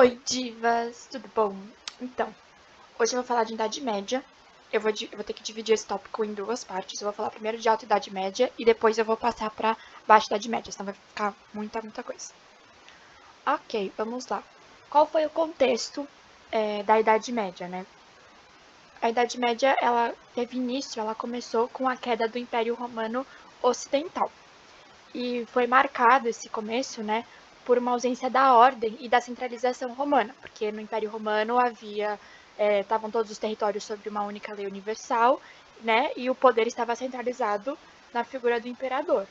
Oi, divas, tudo bom? Então, hoje eu vou falar de Idade Média. Eu vou ter que dividir esse tópico em duas partes. Eu vou falar primeiro de Alta Idade Média e depois eu vou passar para Baixa Idade Média, senão vai ficar muita coisa. Ok, vamos lá. Qual foi o contexto da Idade Média, né? A Idade Média, ela teve início, ela começou com a queda do Império Romano Ocidental. E foi marcado esse começo, né, por uma ausência da ordem e da centralização romana, porque no Império Romano estavam todos os territórios sob uma única lei universal, né, e o poder estava centralizado na figura do imperador.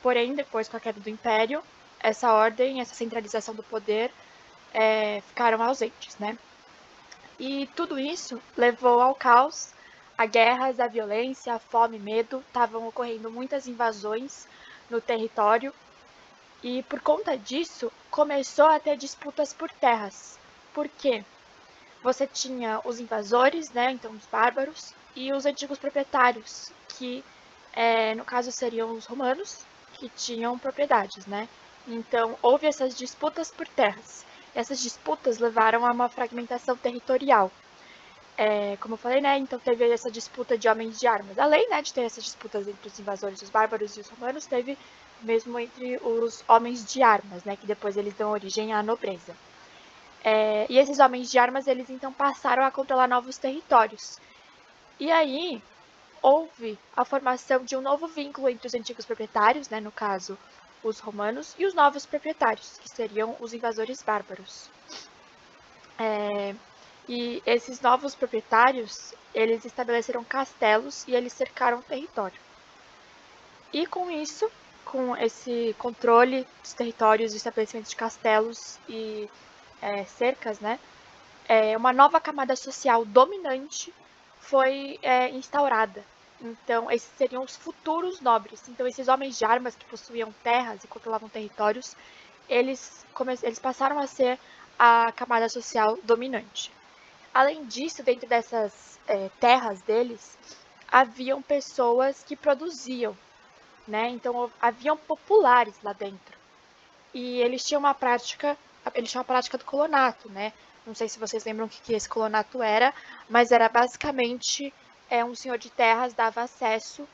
Porém, depois com a queda do Império, essa ordem, essa centralização do poder ficaram ausentes, né? E tudo isso levou ao caos, a guerras, a violência, a fome, medo. Estavam ocorrendo muitas invasões no território e por conta disso começou a ter disputas por terras. Por quê? Você tinha os invasores, né, então os bárbaros, e os antigos proprietários, que no caso seriam os romanos, que tinham propriedades, né? Então houve essas disputas por terras. Essas disputas levaram a uma fragmentação territorial. Como eu falei, né? Então teve essa disputa de homens de armas. Além, né, de ter essas disputas entre os invasores, os bárbaros e os romanos, teve mesmo entre os homens de armas, né? Que depois eles dão origem à nobreza. E esses homens de armas, eles então passaram a controlar novos territórios. E aí houve a formação de um novo vínculo entre os antigos proprietários, né? No caso, os romanos, e os novos proprietários, que seriam os invasores bárbaros. E esses novos proprietários, eles estabeleceram castelos e eles cercaram o território. E com isso, com esse controle dos territórios, estabelecimento de castelos e cercas, né, uma nova camada social dominante foi instaurada. Então, esses seriam os futuros nobres. Então, esses homens de armas que possuíam terras e controlavam territórios, eles passaram a ser a camada social dominante. Além disso, dentro dessas terras deles, haviam pessoas que produziam, né? Então haviam populares lá dentro. E eles tinham a prática do colonato, né? Não sei se vocês lembram o que esse colonato era, mas era basicamente um senhor de terras dava acesso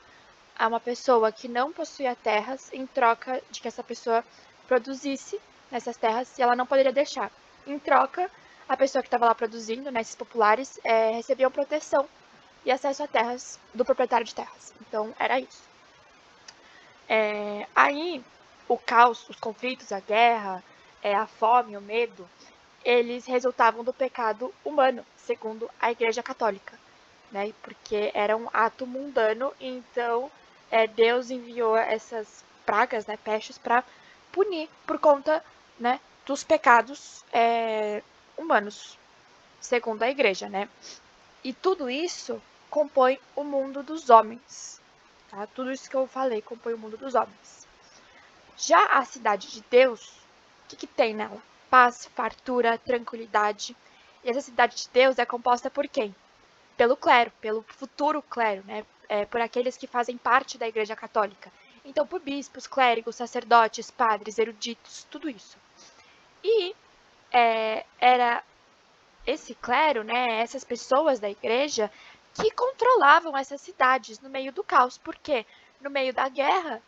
a uma pessoa que não possuía terras em troca de que essa pessoa produzisse nessas terras e ela não poderia deixar. Em troca, a pessoa que estava lá produzindo, né, esses populares, recebiam proteção e acesso a terras do proprietário de terras. Então, era isso. Aí, o caos, os conflitos, a guerra, a fome, o medo, eles resultavam do pecado humano, segundo a Igreja Católica, né? Porque era um ato mundano, então Deus enviou essas pragas, né, pestes, para punir por conta, né, dos pecados humanos, segundo a Igreja, né? E tudo isso compõe o mundo dos homens. Tá? Tudo isso que eu falei compõe o mundo dos homens. Já a cidade de Deus, o que tem nela? Paz, fartura, tranquilidade. E essa cidade de Deus é composta por quem? Pelo clero, pelo futuro clero, né? Por aqueles que fazem parte da Igreja Católica. Então, por bispos, clérigos, sacerdotes, padres, eruditos, tudo isso. E era esse clero, né, essas pessoas da igreja, que controlavam essas cidades no meio do caos. Porque no meio da guerra,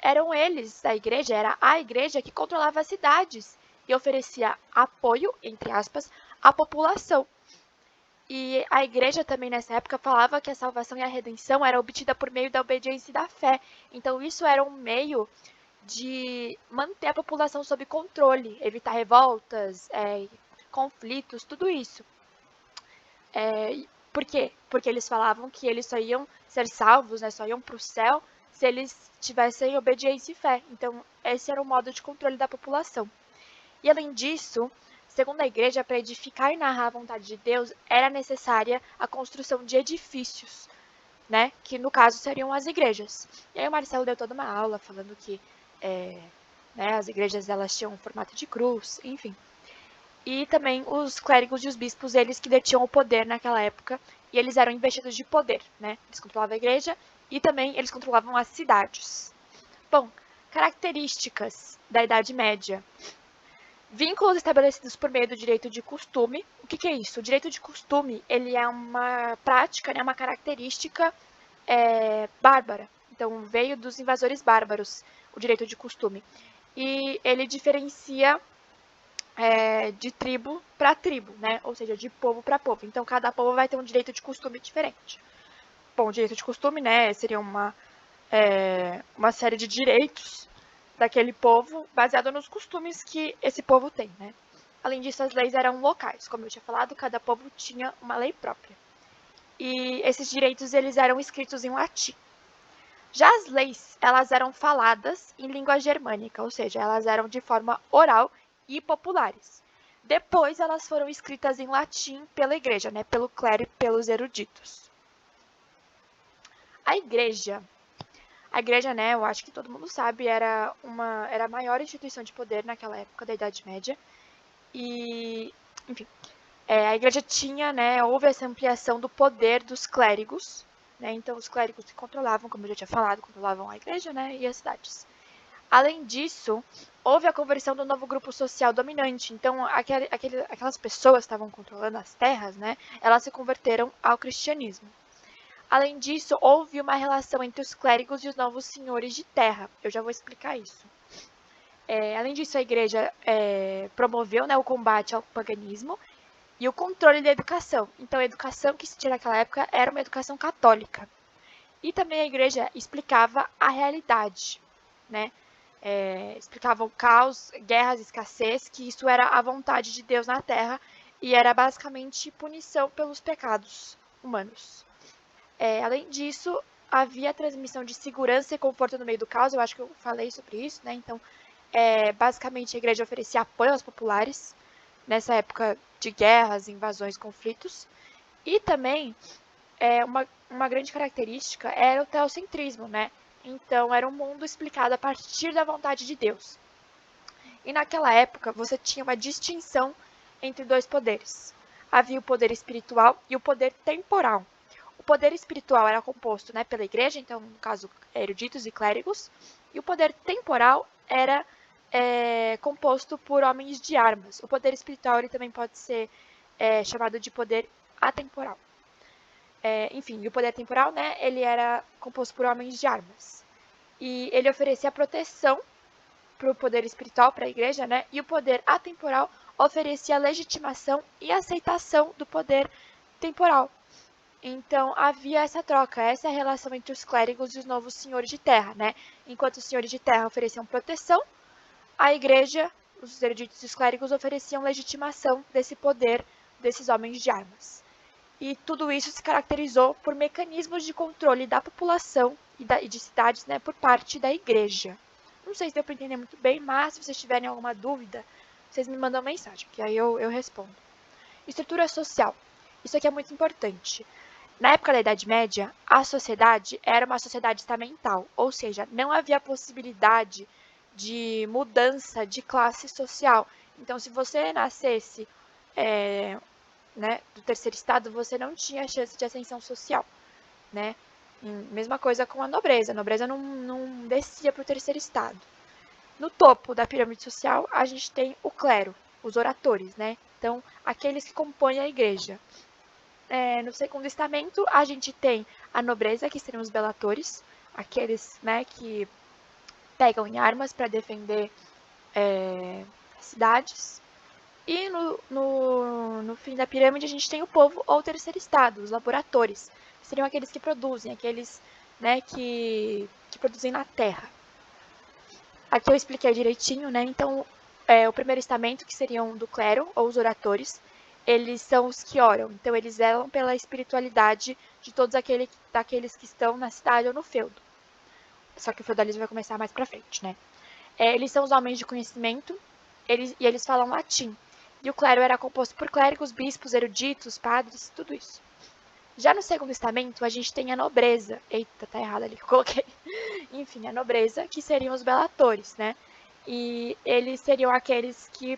eram eles, a igreja, era a igreja que controlava as cidades e oferecia apoio, entre aspas, à população. E a igreja também nessa época falava que a salvação e a redenção era obtida por meio da obediência e da fé. Então isso era um meio de manter a população sob controle, evitar revoltas, conflitos, tudo isso. Por quê? Porque eles falavam que eles só iam ser salvos, né, só iam para o céu se eles tivessem obediência e fé. Então esse era o modo de controle da população. E além disso, segundo a igreja, para edificar e narrar a vontade de Deus, era necessária a construção de edifícios, né? Que no caso seriam as igrejas. E aí o Marcelo deu toda uma aula falando que né, as igrejas elas tinham um formato de cruz, enfim. E também os clérigos e os bispos, eles que detinham o poder naquela época, e eles eram investidos de poder, né? Eles controlavam a igreja e também eles controlavam as cidades. Bom, características da Idade Média. Vínculos estabelecidos por meio do direito de costume. O que é isso? O direito de costume, ele é uma prática, né, uma característica bárbara. Então, veio dos invasores bárbaros, o direito de costume. E ele diferencia de tribo para tribo, né? Ou seja, de povo para povo. Então, cada povo vai ter um direito de costume diferente. Bom, o direito de costume, né, seria uma série de direitos daquele povo baseado nos costumes que esse povo tem, né? Além disso, as leis eram locais. Como eu tinha falado, cada povo tinha uma lei própria. E esses direitos, eles eram escritos em latim. Já as leis, elas eram faladas em língua germânica, ou seja, elas eram de forma oral e populares. Depois, elas foram escritas em latim pela igreja, né, pelo clero e pelos eruditos. A igreja, né, eu acho que todo mundo sabe, era a maior instituição de poder naquela época da Idade Média. E, enfim, a igreja tinha, né, houve essa ampliação do poder dos clérigos, né, então os clérigos que controlavam, como eu já tinha falado, controlavam a igreja, né, e as cidades. Além disso, houve a conversão do novo grupo social dominante, então aquelas pessoas que estavam controlando as terras, né, elas se converteram ao cristianismo. Além disso, houve uma relação entre os clérigos e os novos senhores de terra. Eu já vou explicar isso. Além disso, a igreja promoveu, né, o combate ao paganismo e o controle da educação. Então, a educação que se tinha naquela época era uma educação católica. E também a igreja explicava a realidade, né? Explicava o caos, guerras, escassez, que isso era a vontade de Deus na Terra e era basicamente punição pelos pecados humanos. Além disso, havia a transmissão de segurança e conforto no meio do caos. Eu acho que eu falei sobre isso, né? Então, basicamente, a igreja oferecia apoio aos populares nessa época de guerras, invasões, conflitos. E também, uma grande característica era o teocentrismo, né? Então, era um mundo explicado a partir da vontade de Deus. E naquela época, você tinha uma distinção entre dois poderes. Havia o poder espiritual e o poder temporal. O poder espiritual era composto, né, pela igreja, então, no caso, eruditos e clérigos, e o poder temporal era composto por homens de armas. O poder espiritual ele também pode ser chamado de poder atemporal. Enfim, e o poder temporal, né, ele era composto por homens de armas. E ele oferecia proteção para o poder espiritual, para a igreja, né, e o poder atemporal oferecia legitimação e aceitação do poder temporal. Então, havia essa troca, essa é a relação entre os clérigos e os novos senhores de terra, né? Enquanto os senhores de terra ofereciam proteção, a igreja, os eruditos e os clérigos ofereciam legitimação desse poder desses homens de armas. E tudo isso se caracterizou por mecanismos de controle da população e de cidades, né, por parte da igreja. Não sei se deu para entender muito bem, mas se vocês tiverem alguma dúvida, vocês me mandam mensagem, que aí eu respondo. Estrutura social. Isso aqui é muito importante. Na época da Idade Média, a sociedade era uma sociedade estamental, ou seja, não havia possibilidade de mudança de classe social. Então, se você nascesse né, do terceiro estado, você não tinha chance de ascensão social. Né? Mesma coisa com a nobreza. A nobreza não descia para o terceiro estado. No topo da pirâmide social, a gente tem o clero, os oratores, né? Então, aqueles que compõem a igreja. No segundo estamento, a gente tem a nobreza, que seriam os belatores, aqueles, né, que pegam em armas para defender cidades. E no fim da pirâmide, a gente tem o povo ou terceiro estado, os laboratores, que seriam aqueles que produzem, aqueles, né, que produzem na terra. Aqui eu expliquei direitinho, né? Então, o primeiro estamento, que seriam do clero, ou os oratores, eles são os que oram. Então, eles zelam pela espiritualidade de todos daqueles que estão na cidade ou no feudo. Só que o feudalismo vai começar mais pra frente, né? Eles são os homens de conhecimento, e eles falam latim. E o clero era composto por clérigos, bispos, eruditos, padres, tudo isso. Já no segundo estamento, a gente tem a nobreza. Eita, tá errado ali que eu coloquei. Enfim, a nobreza, que seriam os belatores, né? E eles seriam aqueles que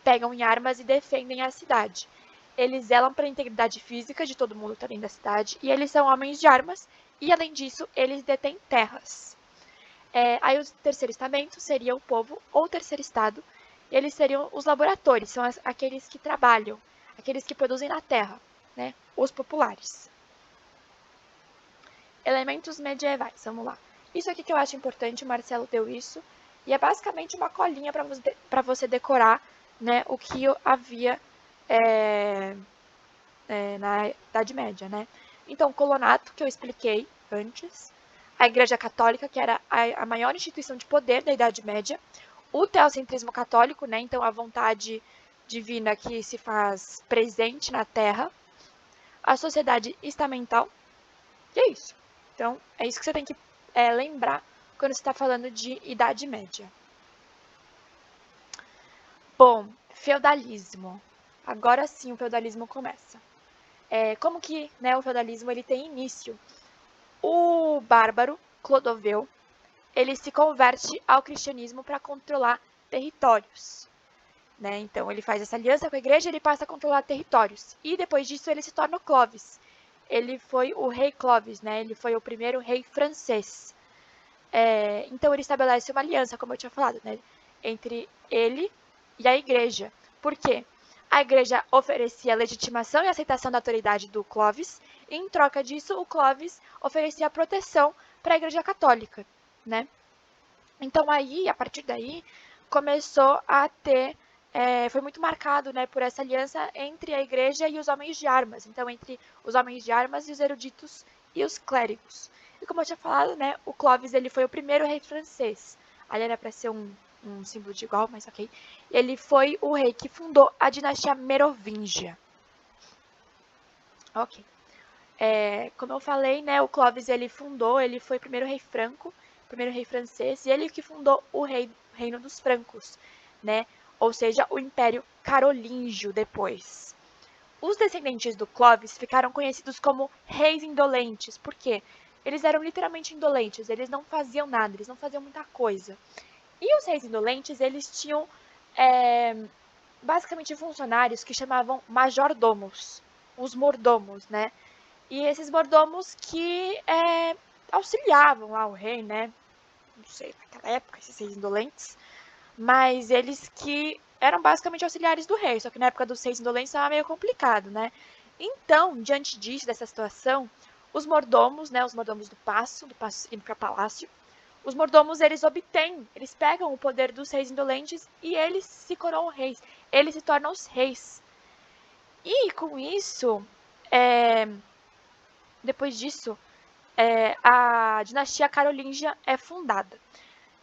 pegam em armas e defendem a cidade. Eles zelam pela integridade física de todo mundo que está dentro da cidade, e eles são homens de armas, e além disso, eles detêm terras. Aí o terceiro estamento seria o povo ou terceiro estado, eles seriam os laboratórios, são aqueles que trabalham, aqueles que produzem na terra, né? Os populares. Elementos medievais, vamos lá. Isso aqui que eu acho importante, o Marcelo deu isso, e é basicamente uma colinha para você decorar, né, o que havia na Idade Média, né? Então, o colonato, que eu expliquei antes, a Igreja Católica, que era a maior instituição de poder da Idade Média, o teocentrismo católico, né? Então, a vontade divina que se faz presente na Terra, a sociedade estamental, e é isso. Então, é isso que você tem que lembrar quando você está falando de Idade Média. Bom, feudalismo. Agora sim o feudalismo começa. Como que, né, o feudalismo ele tem início? O bárbaro Clodoveu, ele se converte ao cristianismo para controlar territórios. Né? Então ele faz essa aliança com a igreja e ele passa a controlar territórios. E depois disso ele se torna Clovis. Ele foi o rei Clovis, né? Ele foi o primeiro rei francês. Então ele estabelece uma aliança, como eu tinha falado, né? Entre ele e a igreja. Por quê? A igreja oferecia legitimação e aceitação da autoridade do Clovis, e em troca disso, o Clovis oferecia proteção para a igreja católica, né? Então aí, a partir daí, começou a ter, foi muito marcado, né, por essa aliança entre a igreja e os homens de armas, então entre os homens de armas e os eruditos e os clérigos. E como eu tinha falado, né, o Clovis ele foi o primeiro rei francês. Ali era para ser um símbolo de igual, mas ok. Ele foi o rei que fundou a dinastia Merovingia. Ok. Como eu falei, né, o Clovis ele foi o primeiro rei franco, primeiro rei francês, e ele que fundou o reino dos francos, né? Ou seja, o Império Carolíngio depois. Os descendentes do Clovis ficaram conhecidos como reis indolentes. Por quê? Eles eram literalmente indolentes, eles não faziam nada, eles não faziam muita coisa. E os reis indolentes, eles tinham basicamente funcionários que chamavam majordomos, os mordomos, né? E esses mordomos que auxiliavam lá o rei, né? Não sei, naquela época, esses reis indolentes. Mas eles que eram basicamente auxiliares do rei, só que na época dos reis indolentes estava meio complicado, né? Então, diante disso, dessa situação, os mordomos, né, os mordomos do passo indo para palácio, os mordomos, eles pegam o poder dos reis indolentes e eles se coroam reis, eles se tornam os reis. E com isso, depois disso, a dinastia carolíngia é fundada.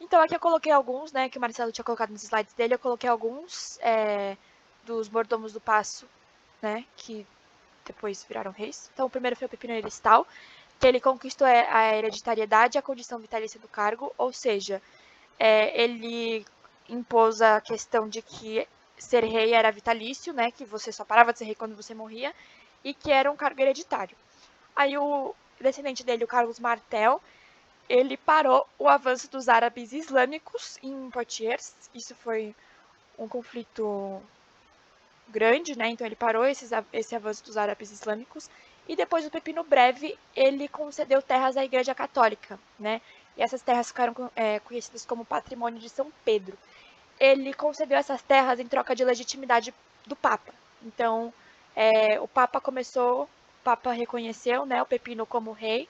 Então aqui eu coloquei alguns, né, que o Marcelo tinha colocado nos slides dele, eu coloquei alguns dos mordomos do passo, né, que depois viraram reis. Então o primeiro foi o Pepino Heristal, que ele conquistou a hereditariedade e a condição vitalícia do cargo, ou seja, ele impôs a questão de que ser rei era vitalício, né, que você só parava de ser rei quando você morria, e que era um cargo hereditário. Aí o descendente dele, o Carlos Martel, ele parou o avanço dos árabes islâmicos em Poitiers. Isso foi um conflito grande, né? Então ele parou esse avanço dos árabes islâmicos. E depois o Pepino Breve, ele concedeu terras à Igreja Católica, né? E essas terras ficaram conhecidas como Patrimônio de São Pedro. Ele concedeu essas terras em troca de legitimidade do Papa. Então, o Papa reconheceu, né, o Pepino como rei,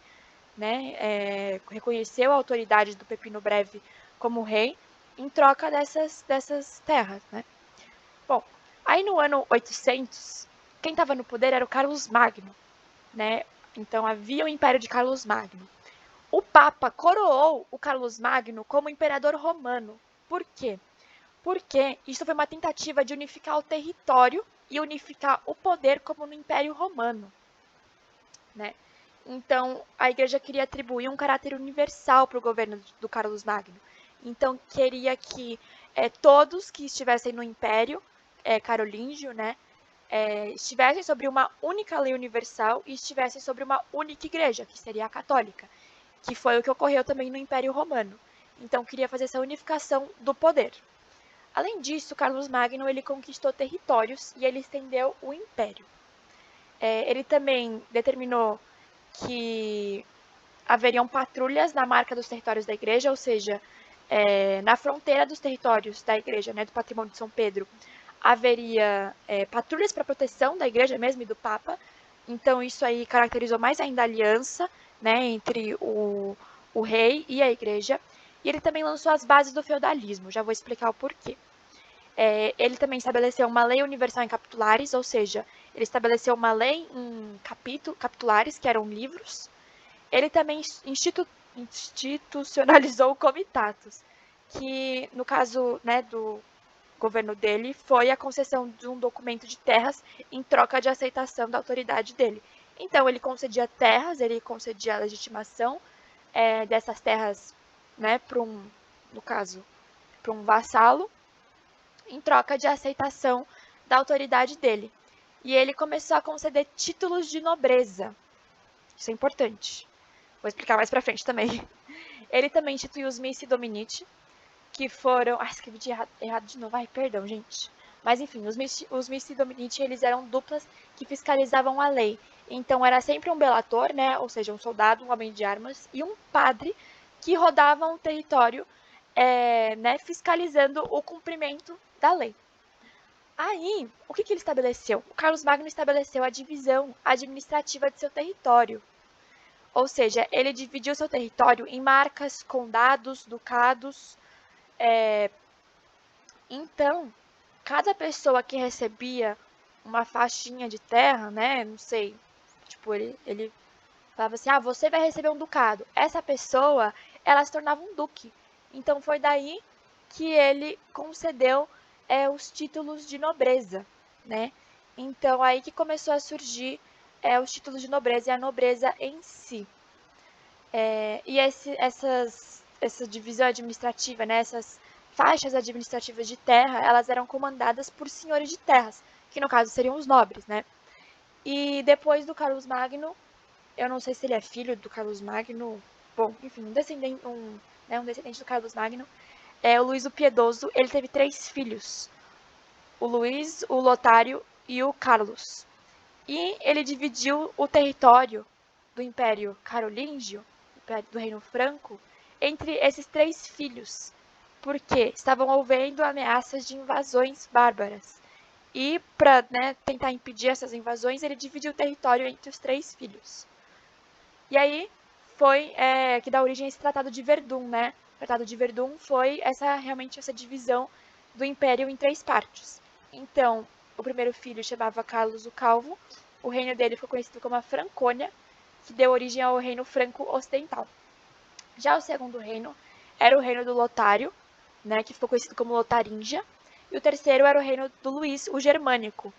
né, reconheceu a autoridade do Pepino Breve como rei em troca dessas terras, né. Bom, aí no ano 800, quem estava no poder era o Carlos Magno, né, então havia o Império de Carlos Magno. O Papa coroou o Carlos Magno como imperador romano. Por quê? Porque isso foi uma tentativa de unificar o território e unificar o poder como no Império Romano, né? Então, a igreja queria atribuir um caráter universal para o governo do Carlos Magno. Então, queria que todos que estivessem no Império Carolíngio, né, estivessem sobre uma única lei universal e estivessem sobre uma única igreja, que seria a católica, que foi o que ocorreu também no Império Romano. Então, queria fazer essa unificação do poder. Além disso, Carlos Magno ele conquistou territórios e ele estendeu o império. Ele também determinou que haveriam patrulhas na marca dos territórios da igreja, ou seja, na fronteira dos territórios da igreja, né, do patrimônio de São Pedro, haveria patrulhas para proteção da igreja mesmo e do Papa. Então isso aí caracterizou mais ainda a aliança, né, entre o rei e a igreja. E ele também lançou as bases do feudalismo, já vou explicar o porquê. Ele também estabeleceu uma lei universal em capitulares, ou seja, ele estabeleceu uma lei em capitulares, que eram livros. Ele também institucionalizou o comitatus, que no caso, né, do governo dele foi a concessão de um documento de terras em troca de aceitação da autoridade dele. Então ele concedia terras, ele concedia a legitimação dessas terras, né, no caso, para um vassalo, em troca de aceitação da autoridade dele. E ele começou a conceder títulos de nobreza. Isso é importante. Vou explicar mais pra frente também. Ele também instituiu os missi dominici, que foram... escrevi errado de novo. Perdão, gente. Mas enfim, os missi dominici, eles eram duplas que fiscalizavam a lei. Então era sempre um belator, né, ou seja, um soldado, um homem de armas, e um padre que rodavam o território, né, fiscalizando o cumprimento da lei. Aí, o que ele estabeleceu? O Carlos Magno estabeleceu a divisão administrativa de seu território. Ou seja, ele dividiu seu território em marcas, condados, ducados. Então, cada pessoa que recebia uma faixinha de terra, né, não sei, tipo, ele falava assim, você vai receber um ducado. Essa pessoa, ela se tornava um duque. Então, foi daí que ele concedeu os títulos de nobreza, né? Então, aí que começou a surgir os títulos de nobreza e a nobreza em si. E essa divisão administrativa, né, essas faixas administrativas de terra, elas eram comandadas por senhores de terras, que no caso seriam os nobres, né? E depois do Carlos Magno, eu não sei se ele é filho do Carlos Magno, bom, enfim, um descendente do Carlos Magno, o Luís o Piedoso, ele teve 3 filhos, o Luís, o Lotário e o Carlos. E ele dividiu o território do Império Carolíngio, do Reino Franco, entre esses 3 filhos, porque estavam havendo ameaças de invasões bárbaras. E para, né, tentar impedir essas invasões, ele dividiu o território entre os 3 filhos. E aí foi que dá origem a esse Tratado de Verdun, né? O Tratado de Verdun foi realmente essa divisão do Império em 3 partes. Então, o primeiro filho chamava Carlos o Calvo, o reino dele foi conhecido como a Francônia, que deu origem ao reino franco ocidental. Já o segundo reino era o reino do Lotário, né, que ficou conhecido como Lotaringia, e o terceiro era o reino do Luís, o Germânico,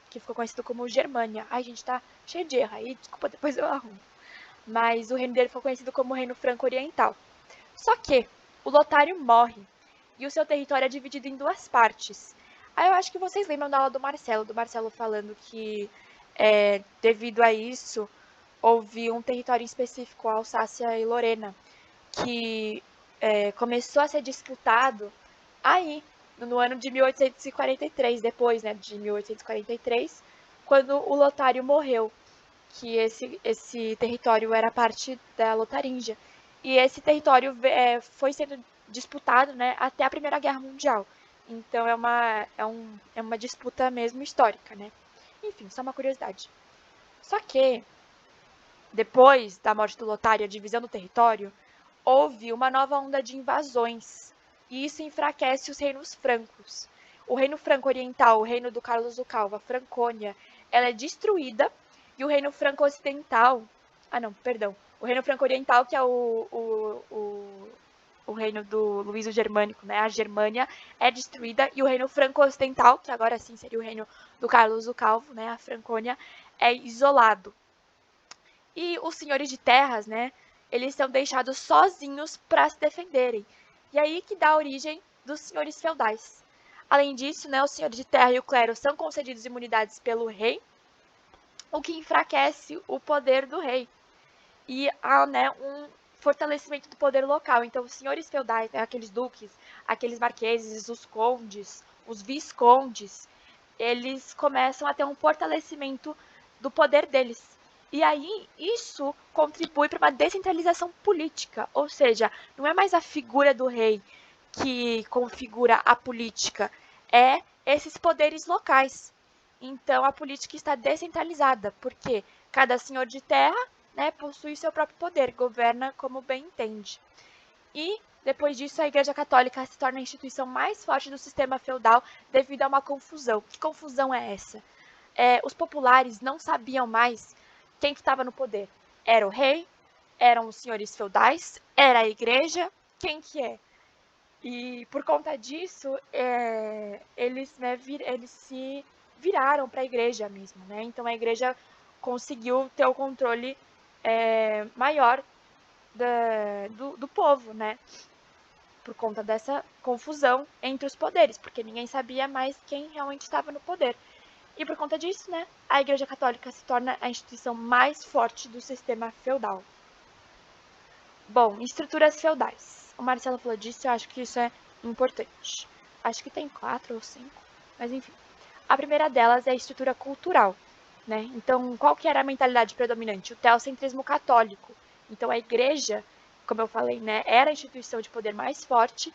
que ficou conhecido como Germânia. Ai, gente, tá cheio de erro aí, desculpa, depois eu arrumo. Mas o reino dele foi conhecido como Reino Franco-Oriental. Só que o Lotário morre e o seu território é dividido em 2 partes. Aí eu acho que vocês lembram da aula do Marcelo falando que devido a isso houve um território específico, a Alsácia e Lorena, que começou a ser disputado aí, no ano de 1843, depois, né, de 1843, quando o Lotário morreu, que esse território era parte da Lotaringia. E esse território foi sendo disputado, né, até a Primeira Guerra Mundial. Então é uma disputa mesmo histórica, né? Enfim, só uma curiosidade. Só que, depois da morte do Lotário e a divisão do território, houve uma nova onda de invasões, e isso enfraquece os reinos francos. O reino franco-oriental, o reino do Carlos o Calvo, a Francônia, ela é destruída, e o reino franco-ocidental... O reino franco-oriental, que é o reino do Luís o Germânico, né? A Germânia é destruída, e o reino franco-ocidental, que agora sim seria o reino do Carlos o Calvo, né? A Francônia, é isolado. E os senhores de terras, né, eles são deixados sozinhos para se defenderem. E aí que dá origem dos senhores feudais. Além disso, né, os senhores de terra e o clero são concedidos imunidades pelo rei, o que enfraquece o poder do rei. E há, né, um fortalecimento do poder local. Então, os senhores feudais, né, aqueles duques, aqueles marqueses, os condes, os viscondes, eles começam a ter um fortalecimento do poder deles. E aí, isso contribui para uma descentralização política, ou seja, não é mais a figura do rei que configura a política é esses poderes locais. Então, a política está descentralizada, porque cada senhor de terra, né, possui seu próprio poder, governa como bem entende. E, depois disso, a Igreja Católica se torna a instituição mais forte do sistema feudal devido a uma confusão. Que confusão é essa? Os populares não sabiam mais quem que estava no poder. Era o rei, eram os senhores feudais, era a igreja, quem que é? E por conta disso, eles se viraram para a igreja mesmo, né? Então a igreja conseguiu ter o controle maior do povo, né? Por conta dessa confusão entre os poderes, porque ninguém sabia mais quem realmente estava no poder. E por conta disso, né, a Igreja Católica se torna a instituição mais forte do sistema feudal. Bom, estruturas feudais. O Marcelo falou disso, eu acho que isso é importante. Acho que tem 4 ou 5, mas enfim. A primeira delas é a estrutura cultural, né? Então, qual que era a mentalidade predominante? O teocentrismo católico. Então, a igreja, como eu falei, né, era a instituição de poder mais forte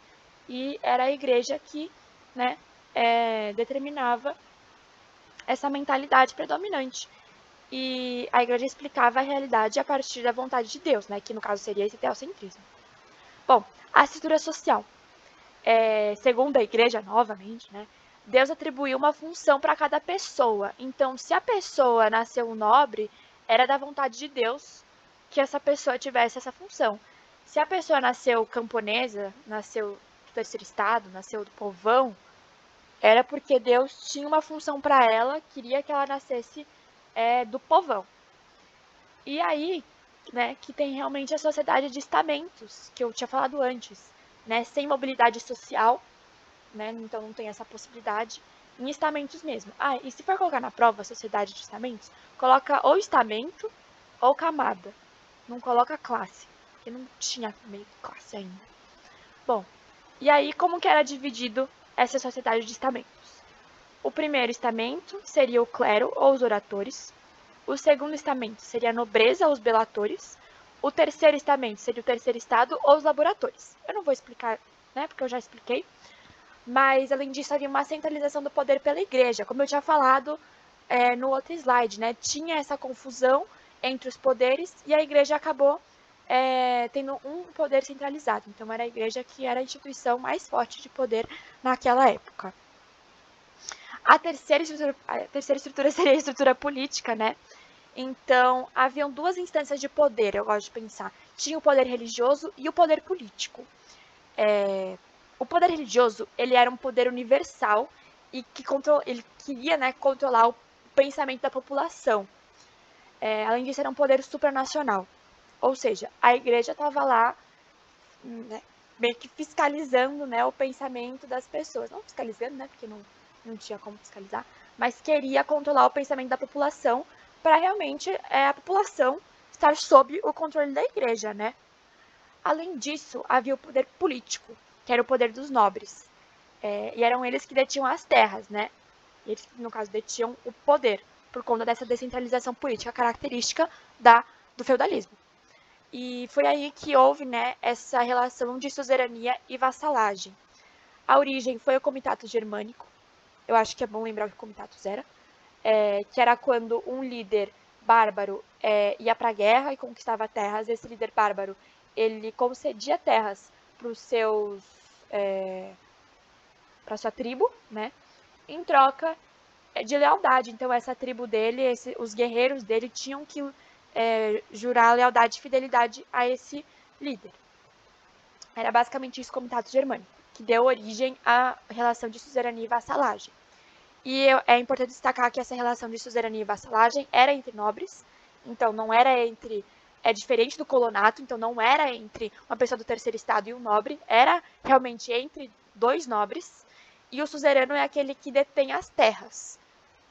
e era a igreja que, né, determinava essa mentalidade predominante. E a igreja explicava a realidade a partir da vontade de Deus, né, que no caso seria esse teocentrismo. Bom, a estrutura social. Segundo a igreja, novamente, né, Deus atribuiu uma função para cada pessoa. Então, se a pessoa nasceu nobre, era da vontade de Deus que essa pessoa tivesse essa função. Se a pessoa nasceu camponesa, nasceu do terceiro estado, nasceu do povão, era porque Deus tinha uma função para ela, queria que ela nascesse do povão. E aí, né, que tem realmente a sociedade de estamentos, que eu tinha falado antes, né, sem mobilidade social, né, então não tem essa possibilidade, em estamentos mesmo. Ah, e se for colocar na prova a sociedade de estamentos, coloca ou estamento ou camada, não coloca classe, porque não tinha meio que classe ainda. Bom, e aí como que era dividido essa sociedade de estamentos? O primeiro estamento seria o clero ou os oratores. O segundo estamento seria a nobreza ou os belatores. O terceiro estamento seria o terceiro estado ou os laboratores. Eu não vou explicar, né, porque eu já expliquei. Mas, além disso, havia uma centralização do poder pela igreja. Como eu tinha falado no outro slide, né, tinha essa confusão entre os poderes e a igreja acabou tendo um poder centralizado. Então, era a igreja que era a instituição mais forte de poder naquela época. A terceira estrutura seria a estrutura política, né? Então, haviam duas instâncias de poder, eu gosto de pensar. Tinha o poder religioso e o poder político. O poder religioso, ele era um poder universal e que ele queria, né, controlar o pensamento da população. Além disso, era um poder supranacional. Ou seja, a igreja estava lá, né, meio que fiscalizando, né, o pensamento das pessoas. Não fiscalizando, né, porque não tinha como fiscalizar, mas queria controlar o pensamento da população para realmente a população estar sob o controle da igreja, né? Além disso, havia o poder político, que era o poder dos nobres. E eram eles que detinham as terras, né? E eles, no caso, detinham o poder, por conta dessa descentralização política característica do feudalismo. E foi aí que houve, né, essa relação de suzerania e vassalagem. A origem foi o Comitato Germânico. Eu acho que é bom lembrar o que o Comitatus era. Que era quando um líder bárbaro ia para a guerra e conquistava terras. Esse líder bárbaro, ele concedia terras para os seus para sua tribo, né? Em troca de lealdade. Então essa tribo dele, os guerreiros dele tinham que jurar lealdade e fidelidade a esse líder. Era basicamente isso o Comitato Germânico, que deu origem à relação de suzerania e vassalagem. E é importante destacar que essa relação de suzerania e vassalagem era entre nobres, então não era entre... É diferente do colonato, então não era entre uma pessoa do terceiro estado e um nobre, era realmente entre dois nobres, e o suzerano é aquele que detém as terras,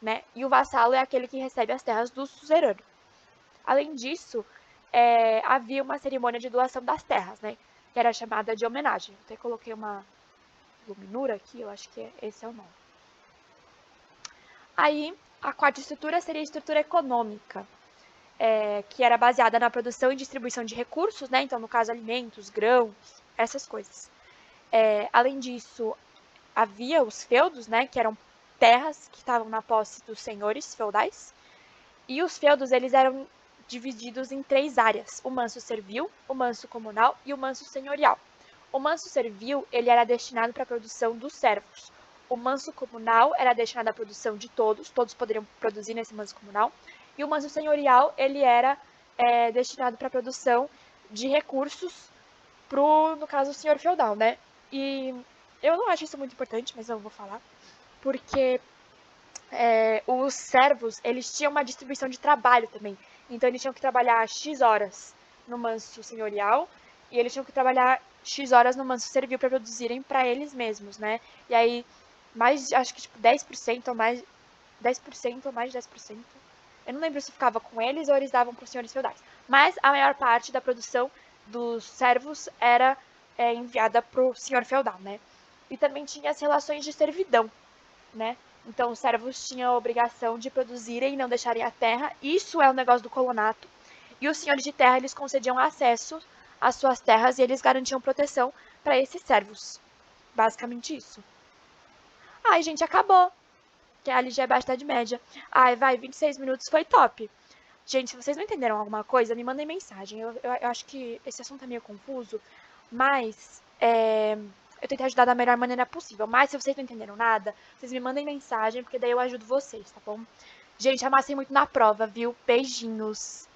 né? E o vassalo é aquele que recebe as terras do suzerano. Além disso, havia uma cerimônia de doação das terras, né? Que era chamada de homenagem. Até coloquei uma luminura aqui, eu acho que esse é o nome. Aí, a quarta estrutura seria a estrutura econômica, que era baseada na produção e distribuição de recursos, né? Então, no caso, alimentos, grãos, essas coisas. Além disso, havia os feudos, né, que eram terras que estavam na posse dos senhores feudais. E os feudos, eles eram divididos em 3 áreas: o manso servil, o manso comunal e o manso senhorial. O manso servil, ele era destinado para a produção dos servos. O manso comunal era destinado à produção de todos poderiam produzir nesse manso comunal. E o manso senhorial, ele era destinado para a produção de recursos pro, no caso, o senhor feudal, né? E eu não acho isso muito importante, mas eu vou falar, porque os servos, eles tinham uma distribuição de trabalho também. Então, eles tinham que trabalhar X horas no manso senhorial e eles tinham que trabalhar X horas no manso servil para produzirem para eles mesmos, né? E aí, acho que tipo 10% ou mais, 10% ou mais de 10%. Eu não lembro se ficava com eles ou eles davam para os senhores feudais. Mas a maior parte da produção dos servos era enviada para o senhor feudal, né? E também tinha as relações de servidão, né? Então, os servos tinham a obrigação de produzirem e não deixarem a terra. Isso é o negócio do colonato. E os senhores de terra, eles concediam acesso às suas terras e eles garantiam proteção para esses servos. Basicamente isso. Ai, gente, acabou. Que a LG é baixa Idade Média. Ai, vai, 26 minutos foi top. Gente, se vocês não entenderam alguma coisa, me mandem mensagem. Eu acho que esse assunto é meio confuso, mas eu tentei ajudar da melhor maneira possível. Mas se vocês não entenderam nada, vocês me mandem mensagem, porque daí eu ajudo vocês, tá bom? Gente, amassei muito na prova, viu? Beijinhos.